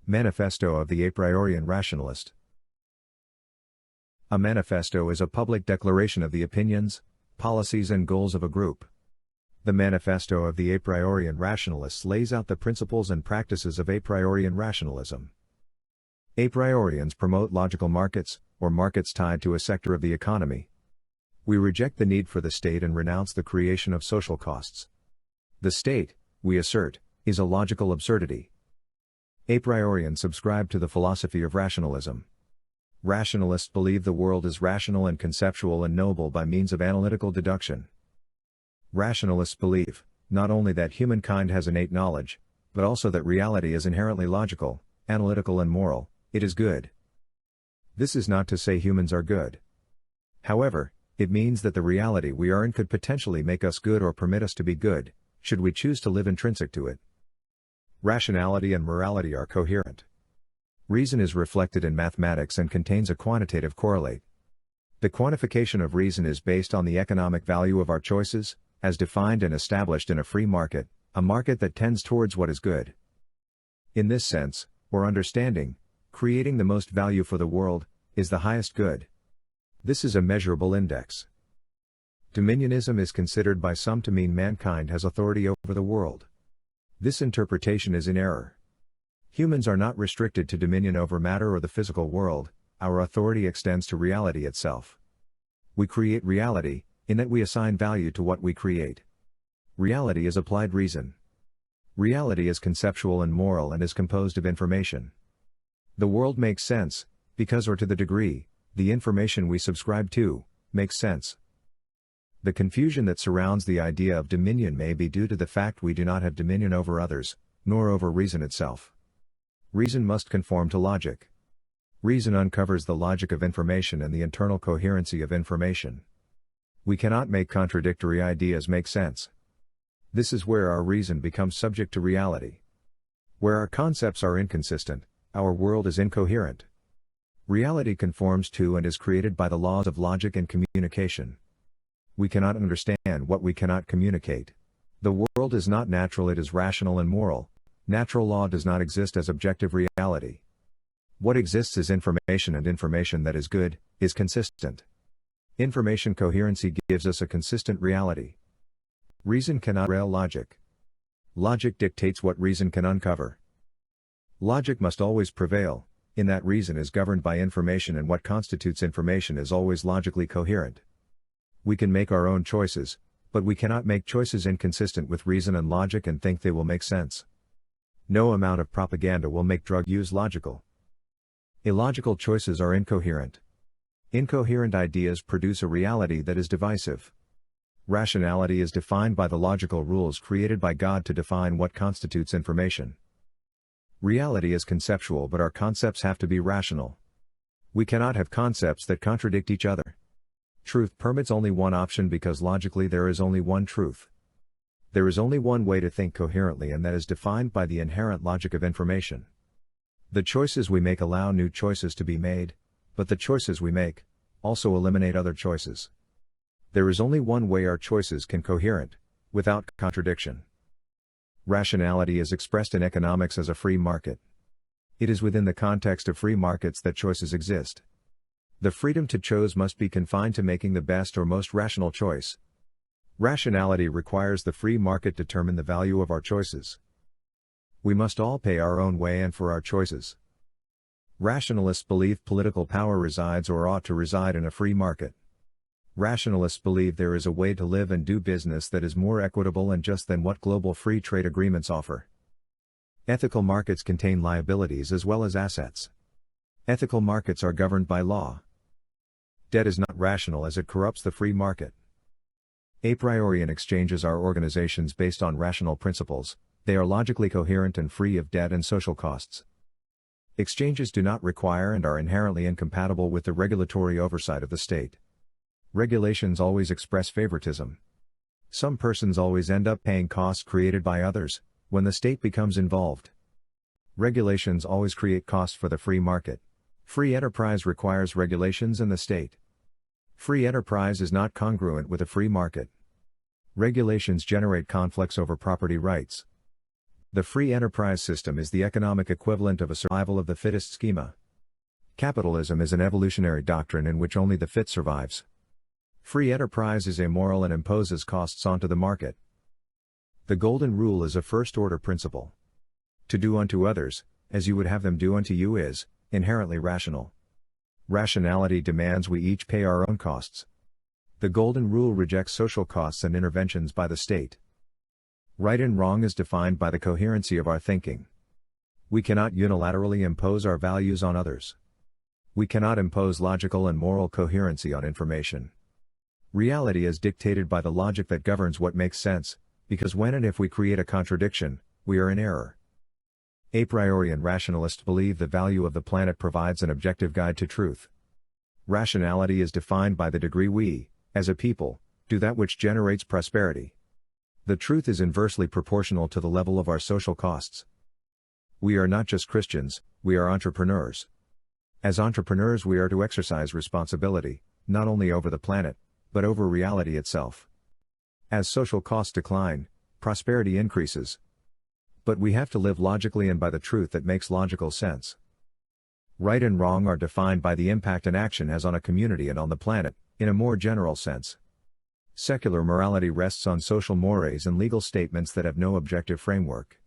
Manifesto of the Apriorian Rationalist. A manifesto is a public declaration of the opinions, policies and goals of a group. The Manifesto of the Apriorian Rationalists lays out the principles and practices of Apriorian rationalism. Apriorians promote logical markets, or markets tied to a sector of the economy. We reject the need for the state and renounce the creation of social costs. The state, we assert, is a logical absurdity. Apriorians subscribe to the philosophy of rationalism. Rationalists believe the world is rational and conceptual and knowable by means of analytical deduction. Rationalists believe, not only that humankind has innate knowledge, but also that reality is inherently logical, analytical and moral, it is good. This is not to say humans are good. However, it means that the reality we are in could potentially make us good or permit us to be good, should we choose to live intrinsic to it. Rationality and morality are coherent. Reason is reflected in mathematics and contains a quantitative correlate. The quantification of reason is based on the economic value of our choices, as defined and established in a free market, a market that tends towards what is good. In this sense, or understanding, creating the most value for the world, is the highest good. This is a measurable index. Dominionism is considered by some to mean mankind has authority over the world. This interpretation is in error. Humans are not restricted to dominion over matter or the physical world, our authority extends to reality itself. We create reality, in that we assign value to what we create. Reality is applied reason. Reality is conceptual and moral and is composed of information. The world makes sense, because or to the degree, the information we subscribe to, makes sense. The confusion that surrounds the idea of dominion may be due to the fact we do not have dominion over others, nor over reason itself. Reason must conform to logic. Reason uncovers the logic of information and the internal coherency of information. We cannot make contradictory ideas make sense. This is where our reason becomes subject to reality. Where our concepts are inconsistent, our world is incoherent. Reality conforms to and is created by the laws of logic and communication. We cannot understand what we cannot communicate. The world is not natural, it is rational and moral. Natural law does not exist as objective reality. What exists is information, and information that is good, is consistent. Information coherency gives us a consistent reality. Reason cannot rail logic. Logic dictates what reason can uncover. Logic must always prevail, in that reason is governed by information and what constitutes information is always logically coherent. We can make our own choices, but we cannot make choices inconsistent with reason and logic and think they will make sense. No amount of propaganda will make drug use logical. Illogical choices are incoherent. Incoherent ideas produce a reality that is divisive. Rationality is defined by the logical rules created by God to define what constitutes information. Reality is conceptual, but our concepts have to be rational. We cannot have concepts that contradict each other. Truth permits only one option because logically there is only one truth. There is only one way to think coherently, and that is defined by the inherent logic of information. The choices we make allow new choices to be made, but the choices we make also eliminate other choices. There is only one way our choices can coherent, without contradiction. Rationality is expressed in economics as a free market. It is within the context of free markets that choices exist. The freedom to choose must be confined to making the best or most rational choice. Rationality requires the free market determine the value of our choices. We must all pay our own way and for our choices. Rationalists believe political power resides or ought to reside in a free market. Rationalists believe there is a way to live and do business that is more equitable and just than what global free trade agreements offer. Ethical markets contain liabilities as well as assets. Ethical markets are governed by law. Debt is not rational as it corrupts the free market. Apriorian exchanges are organizations based on rational principles, they are logically coherent and free of debt and social costs. Exchanges do not require and are inherently incompatible with the regulatory oversight of the state. Regulations always express favoritism. Some persons always end up paying costs created by others, when the state becomes involved. Regulations always create costs for the free market. Free enterprise requires regulations and the state. Free enterprise is not congruent with a free market. Regulations generate conflicts over property rights. The free enterprise system is the economic equivalent of a survival of the fittest schema. Capitalism is an evolutionary doctrine in which only the fit survives. Free enterprise is amoral and imposes costs onto the market. The golden rule is a first-order principle. To do unto others, as you would have them do unto you is, inherently rational. Rationality demands we each pay our own costs. The golden rule rejects social costs and interventions by the state. Right and wrong is defined by the coherency of our thinking. We cannot unilaterally impose our values on others. We cannot impose logical and moral coherency on information. Reality is dictated by the logic that governs what makes sense, because when and if we create a contradiction, we are in error. Apriorian rationalists believe the value of the planet provides an objective guide to truth. Rationality is defined by the degree we, as a people, do that which generates prosperity. The truth is inversely proportional to the level of our social costs. We are not just Christians, we are entrepreneurs. As entrepreneurs, we are to exercise responsibility, not only over the planet, but over reality itself. As social costs decline, prosperity increases. But we have to live logically and by the truth that makes logical sense. Right and wrong are defined by the impact an action has on a community and on the planet, in a more general sense. Secular morality rests on social mores and legal statements that have no objective framework.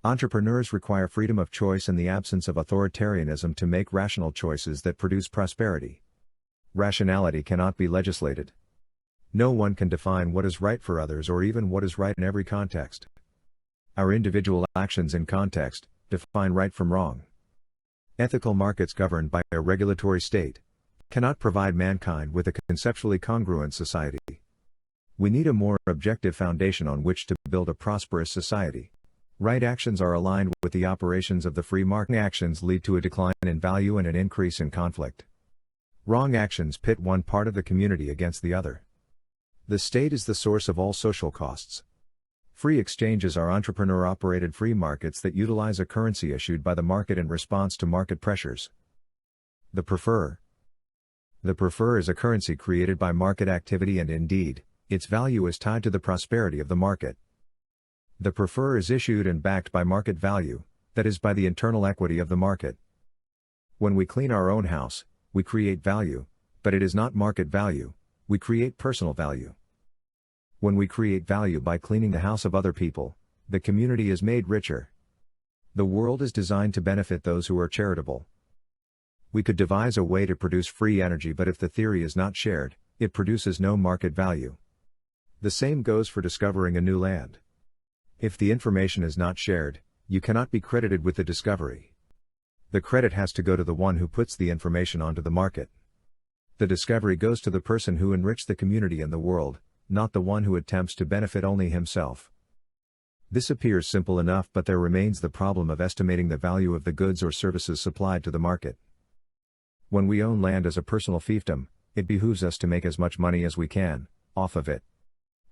Entrepreneurs require freedom of choice and the absence of authoritarianism to make rational choices that produce prosperity. Rationality cannot be legislated. No one can define what is right for others or even what is right in every context. Our individual actions in context define right from wrong. Ethical markets governed by a regulatory state cannot provide mankind with a conceptually congruent society. We need a more objective foundation on which to build a prosperous society. Right actions are aligned with the operations of the free market. Actions lead to a decline in value and an increase in conflict. Wrong actions pit one part of the community against the other. The state is the source of all social costs. Free exchanges are entrepreneur-operated free markets that utilize a currency issued by the market in response to market pressures. The prefer is a currency created by market activity and indeed, its value is tied to the prosperity of the market. The prefer is issued and backed by market value, that is by the internal equity of the market. When we clean our own house, we create value, but it is not market value, we create personal value. When we create value by cleaning the house of other people, the community is made richer. The world is designed to benefit those who are charitable. We could devise a way to produce free energy, but if the theory is not shared, it produces no market value. The same goes for discovering a new land. If the information is not shared, you cannot be credited with the discovery. The credit has to go to the one who puts the information onto the market. The discovery goes to the person who enriched the community and the world, not the one who attempts to benefit only himself. This appears simple enough, but there remains the problem of estimating the value of the goods or services supplied to the market. When we own land as a personal fiefdom, it behooves us to make as much money as we can off of it.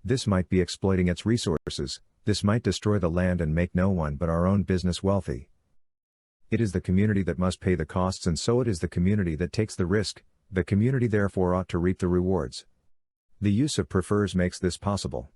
This might be exploiting its resources, this might destroy the land and make no one but our own business wealthy. It is the community that must pay the costs, and so it is the community that takes the risk, the community therefore ought to reap the rewards. The use of prefers makes this possible.